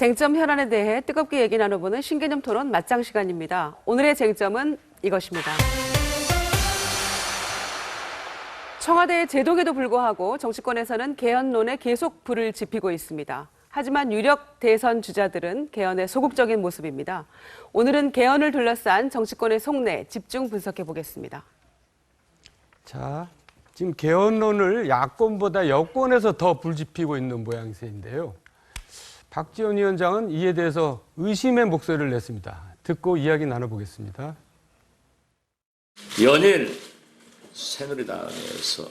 쟁점 현안에 대해 뜨겁게 얘기 나눠보는 신개념 토론 맞짱 시간입니다. 오늘의 쟁점은 이것입니다. 청와대의 제동에도 불구하고 정치권에서는 개헌론에 계속 불을 지피고 있습니다. 하지만 유력 대선 주자들은 개헌에 소극적인 모습입니다. 오늘은 개헌을 둘러싼 정치권의 속내 집중 분석해 보겠습니다. 자, 지금 개헌론을 야권보다 여권에서 더 불지피고 있는 모양새인데요. 박지원 위원장은 이에 대해서 의심의 목소리를 냈습니다. 듣고 이야기 나눠보겠습니다. 연일 새누리당에서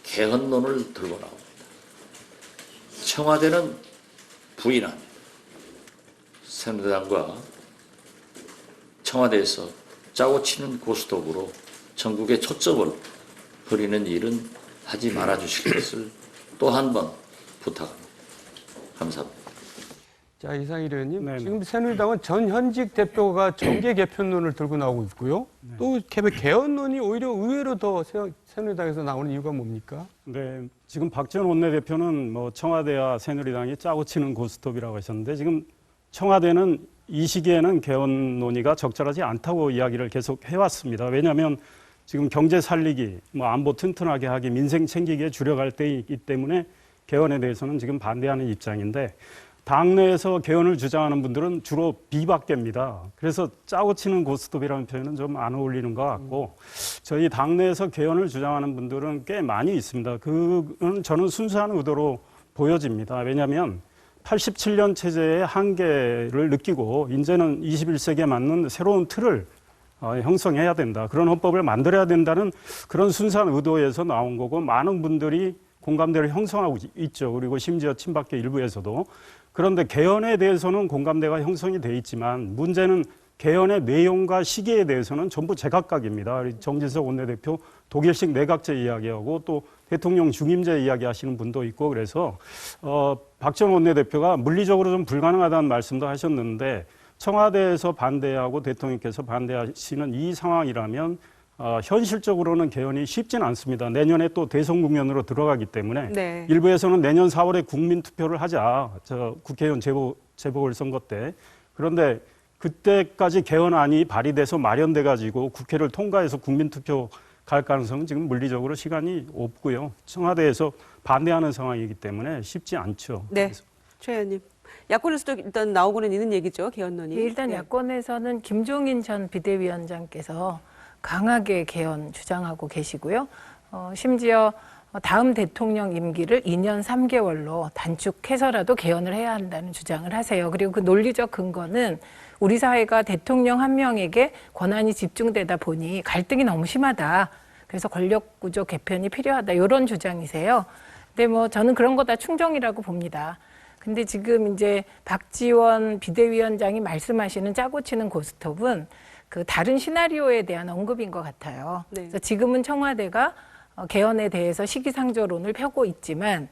개헌론을 들고 나옵니다. 청와대는 부인합니다. 새누리당과 청와대에서 짜고 치는 고스톱으로 전국의 초점을 흐리는 일은 하지 말아 주실 것을 또 한 번 부탁합니다. 감사합니다. 자, 이상일 의원님, 네네. 지금 새누리당은 전 현직 대표가 정계 개편론을 들고 나오고 있고요. 또 개헌론이 오히려 의외로 더 새누리당에서 나오는 이유가 뭡니까? 네, 지금 박지원 원내대표는 뭐 청와대와 새누리당이 짜고 치는 고스톱이라고 하셨는데 지금 청와대는 이 시기에는 개헌 논의가 적절하지 않다고 이야기를 계속 해왔습니다. 왜냐하면 지금 경제 살리기, 뭐 안보 튼튼하게 하기, 민생 챙기기에 주력할 때이기 때문에 개헌에 대해서는 지금 반대하는 입장인데 당내에서 개헌을 주장하는 분들은 주로 비박계입니다. 그래서 짜고 치는 고스톱이라는 표현은 좀 안 어울리는 것 같고 저희 당내에서 개헌을 주장하는 분들은 꽤 많이 있습니다. 그건 저는 순수한 의도로 보여집니다. 왜냐하면 87년 체제의 한계를 느끼고 이제는 21세기에 맞는 새로운 틀을 형성해야 된다. 그런 헌법을 만들어야 된다는 그런 순수한 의도에서 나온 거고 많은 분들이 공감대를 형성하고 있죠. 그리고 심지어 친박계 일부에서도. 그런데 개헌에 대해서는 공감대가 형성이 돼 있지만 문제는 개헌의 내용과 시기에 대해서는 전부 제각각입니다. 정진석 원내대표 독일식 내각제 이야기하고 또 대통령 중임제 이야기하시는 분도 있고 그래서 박지원 원내대표가 물리적으로 좀 불가능하다는 말씀도 하셨는데 청와대에서 반대하고 대통령께서 반대하시는 이 상황이라면 현실적으로는 개헌이 쉽지는 않습니다. 내년에 또 대선 국면으로 들어가기 때문에 네. 일부에서는 내년 4월에 국민투표를 하자. 국회의원 재보궐선거 때. 그런데 그때까지 개헌안이 발의돼서 마련돼 가지고 국회를 통과해서 국민투표 갈 가능성은 지금 물리적으로 시간이 없고요. 청와대에서 반대하는 상황이기 때문에 쉽지 않죠. 네, 최 의원님. 야권에서도 일단 나오고는 있는 얘기죠, 개헌론이. 일단 네. 야권에서는 김종인 전 비대위원장께서 강하게 개헌 주장하고 계시고요. 심지어 다음 대통령 임기를 2년 3개월로 단축해서라도 개헌을 해야 한다는 주장을 하세요. 그리고 그 논리적 근거는 우리 사회가 대통령 한 명에게 권한이 집중되다 보니 갈등이 너무 심하다. 그래서 권력구조 개편이 필요하다. 이런 주장이세요. 근데 뭐 저는 그런 거 다 충정이라고 봅니다. 근데 지금 이제 박지원 비대위원장이 말씀하시는 짜고 치는 고스톱은 그 다른 시나리오에 대한 언급인 것 같아요. 네. 그래서 지금은 청와대가 개헌에 대해서 시기상조론을 펴고 있지만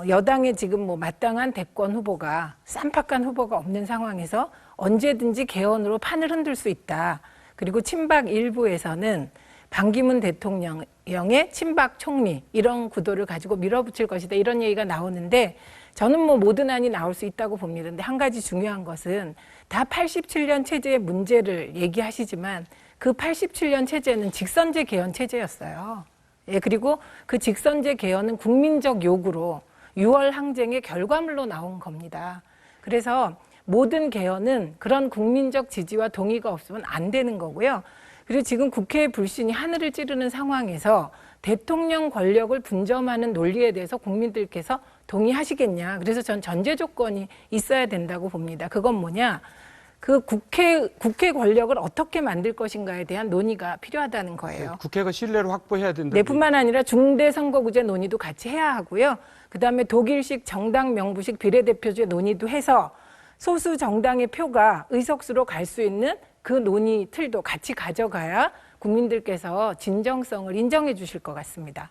여당의 지금 뭐 마땅한 대권 후보가 쌈박한 후보가 없는 상황에서 언제든지 개헌으로 판을 흔들 수 있다. 그리고 친박 일부에서는 반기문 대통령의 친박 총리 이런 구도를 가지고 밀어붙일 것이다. 이런 얘기가 나오는데 저는 뭐 모든 안이 나올 수 있다고 봅니다. 근데 한 가지 중요한 것은 다 87년 체제의 문제를 얘기하시지만 그 87년 체제는 직선제 개헌 체제였어요. 예, 그리고 그 직선제 개헌은 국민적 요구로 6월 항쟁의 결과물로 나온 겁니다. 그래서 모든 개헌은 그런 국민적 지지와 동의가 없으면 안 되는 거고요. 그리고 지금 국회의 불신이 하늘을 찌르는 상황에서 대통령 권력을 분점하는 논리에 대해서 국민들께서 동의하시겠냐. 그래서 전 전제 조건이 있어야 된다고 봅니다. 그건 뭐냐. 그 국회 권력을 어떻게 만들 것인가에 대한 논의가 필요하다는 거예요. 국회가 신뢰를 확보해야 된다. 네, 뿐만 아니라 중대선거구제 논의도 같이 해야 하고요. 그다음에 독일식 정당 명부식 비례대표제 논의도 해서 소수 정당의 표가 의석수로 갈 수 있는 그 논의 틀도 같이 가져가야 국민들께서 진정성을 인정해 주실 것 같습니다.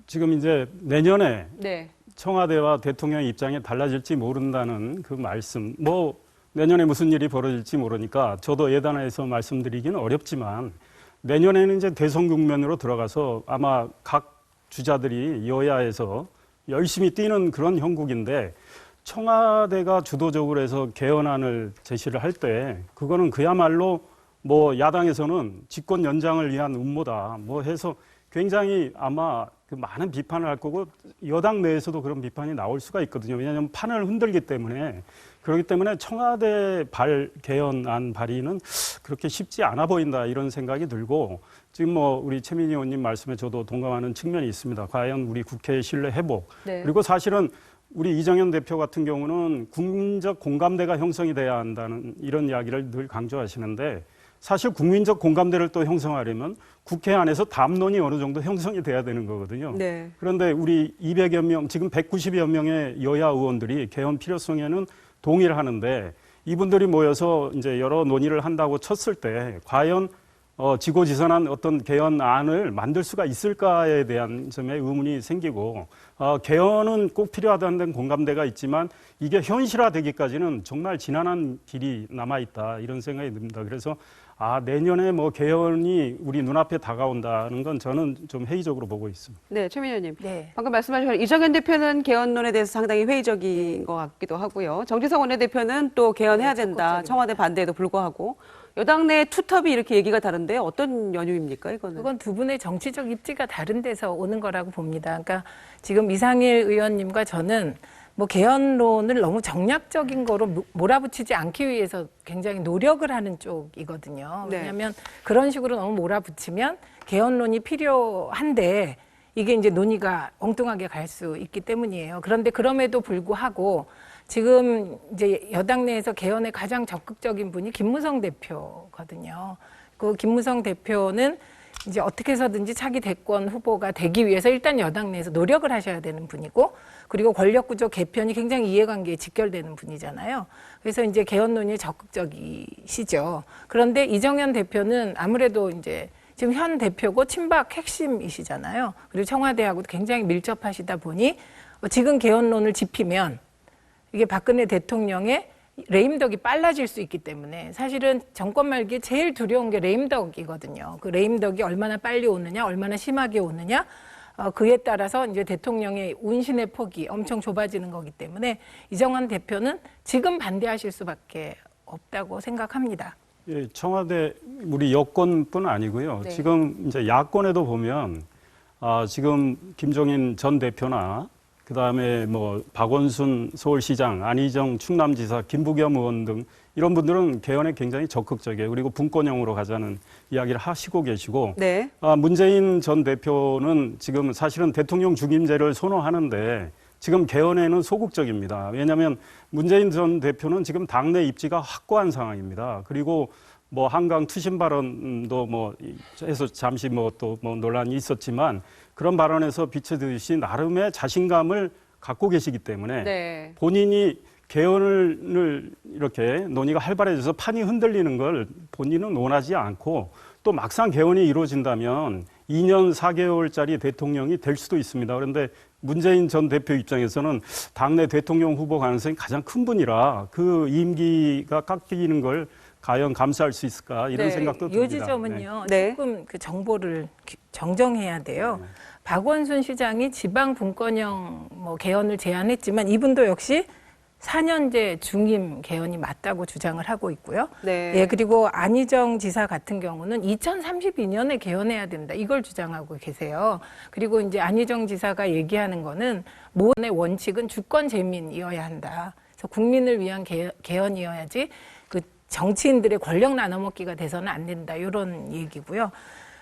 지금 이제 내년에 네. 청와대와 대통령의 입장이 달라질지 모른다는 그 말씀, 뭐 내년에 무슨 일이 벌어질지 모르니까 저도 예단해서 말씀드리기는 어렵지만 내년에는 이제 대선 국면으로 들어가서 아마 각 주자들이 여야에서 열심히 뛰는 그런 형국인데 청와대가 주도적으로 해서 개헌안을 제시를 할 때 그거는 그야말로 뭐 야당에서는 집권 연장을 위한 음모다 뭐 해서 굉장히 아마 그 많은 비판을 할 거고 여당 내에서도 그런 비판이 나올 수가 있거든요. 왜냐하면 판을 흔들기 때문에. 그렇기 때문에 청와대 개헌안 발의는 그렇게 쉽지 않아 보인다 이런 생각이 들고 지금 뭐 우리 최민희 의원님 말씀에 저도 동감하는 측면이 있습니다. 과연 우리 국회의 신뢰 회복 네. 그리고 사실은 우리 이정현 대표 같은 경우는 국민적 공감대가 형성이 돼야 한다는 이런 이야기를 늘 강조하시는데 사실 국민적 공감대를 또 형성하려면 국회 안에서 담론이 어느 정도 형성이 돼야 되는 거거든요. 네. 그런데 우리 200여 명, 지금 190여 명의 여야 의원들이 개헌 필요성에는 동의를 하는데 이분들이 모여서 이제 여러 논의를 한다고 쳤을 때 과연 지고지선한 어떤 개헌안을 만들 수가 있을까에 대한 점에 의문이 생기고 개헌은 꼭 필요하다는 데는 공감대가 있지만 이게 현실화되기까지는 정말 지난한 길이 남아있다 이런 생각이 듭니다. 그래서 내년에 뭐 개헌이 우리 눈앞에 다가온다는 건 저는 좀 회의적으로 보고 있습니다. 네, 최민희 의원님. 네. 방금 말씀하신 이정현 대표는 개헌론에 대해서 상당히 회의적인 것 같기도 하고요. 정진석 원내대표는 또 개헌해야 된다. 적극적입니다. 청와대 반대에도 불구하고. 여당 내 투톱이 이렇게 얘기가 다른데 어떤 연유입니까, 이거는? 그건 두 분의 정치적 입지가 다른 데서 오는 거라고 봅니다. 그러니까 지금 이상일 의원님과 저는 뭐 개헌론을 너무 정략적인 거로 몰아붙이지 않기 위해서 굉장히 노력을 하는 쪽이거든요. 네. 왜냐하면 그런 식으로 너무 몰아붙이면 개헌론이 필요한데 이게 이제 논의가 엉뚱하게 갈 수 있기 때문이에요. 그런데 그럼에도 불구하고 지금 이제 여당 내에서 개헌에 가장 적극적인 분이 김무성 대표거든요. 그 김무성 대표는 이제 어떻게 해서든지 차기 대권 후보가 되기 위해서 일단 여당 내에서 노력을 하셔야 되는 분이고 그리고 권력구조 개편이 굉장히 이해관계에 직결되는 분이잖아요. 그래서 이제 개헌 논의에 적극적이시죠. 그런데 이정현 대표는 아무래도 이제 지금 현 대표고 친박 핵심이시잖아요. 그리고 청와대하고도 굉장히 밀접하시다 보니 지금 개헌론을 짚으면 이게 박근혜 대통령의 레임덕이 빨라질 수 있기 때문에 사실은 정권 말기에 제일 두려운 게 레임덕이거든요. 그 레임덕이 얼마나 빨리 오느냐, 얼마나 심하게 오느냐, 그에 따라서 이제 대통령의 운신의 폭이 엄청 좁아지는 거기 때문에 이정환 대표는 지금 반대하실 수밖에 없다고 생각합니다. 예, 청와대 우리 여권뿐 아니고요. 네. 지금 이제 야권에도 보면 지금 김종인 전 대표나 그다음에 뭐 박원순 서울시장, 안희정 충남지사, 김부겸 의원 등 이런 분들은 개헌에 굉장히 적극적이에요. 그리고 분권형으로 가자는 이야기를 하시고 계시고 네. 문재인 전 대표는 지금 사실은 대통령 중임제를 선호하는데 지금 개헌에는 소극적입니다. 왜냐하면 문재인 전 대표는 지금 당내 입지가 확고한 상황입니다. 그리고 뭐 한강 투신 발언도 뭐 해서 잠시 뭐 또 뭐 논란이 있었지만 그런 발언에서 비춰듯이 나름의 자신감을 갖고 계시기 때문에 네. 본인이 개헌을 이렇게 논의가 활발해져서 판이 흔들리는 걸 본인은 원하지 않고 또 막상 개헌이 이루어진다면 2년 4개월짜리 대통령이 될 수도 있습니다. 그런데 문재인 전 대표 입장에서는 당내 대통령 후보 가능성이 가장 큰 분이라 그 임기가 깎이는 걸 과연 감수할 수 있을까 이런 네. 생각도 듭니다. 요 지점은요. 네. 조금 그 정보를 정정해야 돼요. 박원순 시장이 지방 분권형 뭐 개헌을 제안했지만 이분도 역시 4년제 중임 개헌이 맞다고 주장을 하고 있고요. 네. 예, 그리고 안희정 지사 같은 경우는 2032년에 개헌해야 된다. 이걸 주장하고 계세요. 그리고 이제 안희정 지사가 얘기하는 거는 모원의 원칙은 주권 재민이어야 한다. 그래서 국민을 위한 개헌이어야지 그 정치인들의 권력 나눠먹기가 돼서는 안 된다. 이런 얘기고요.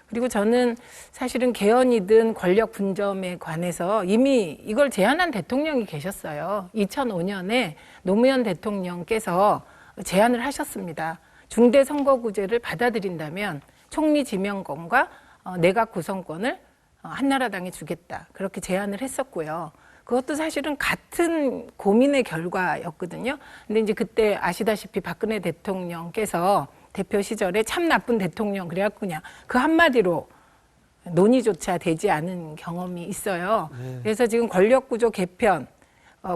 그리고 저는 사실은 개헌이든 권력 분점에 관해서 이미 이걸 제안한 대통령이 계셨어요. 2005년에 노무현 대통령께서 제안을 하셨습니다. 중대선거구제를 받아들인다면 총리 지명권과 내각 구성권을 한나라당에 주겠다. 그렇게 제안을 했었고요. 그것도 사실은 같은 고민의 결과였거든요. 근데 이제 그때 아시다시피 박근혜 대통령께서 대표 시절에 참 나쁜 대통령 그래갖고 그냥 그 한마디로 논의조차 되지 않은 경험이 있어요. 그래서 지금 권력구조 개편,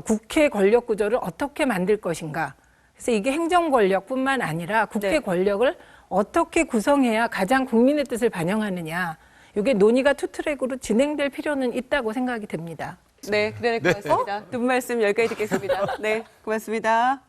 국회 권력구조를 어떻게 만들 것인가. 그래서 이게 행정권력뿐만 아니라 국회 네. 권력을 어떻게 구성해야 가장 국민의 뜻을 반영하느냐. 이게 논의가 투트랙으로 진행될 필요는 있다고 생각이 듭니다. 같습니다. 네, 그래 것 같습니다. 두 분 말씀 여기까지 듣겠습니다. 네, 고맙습니다.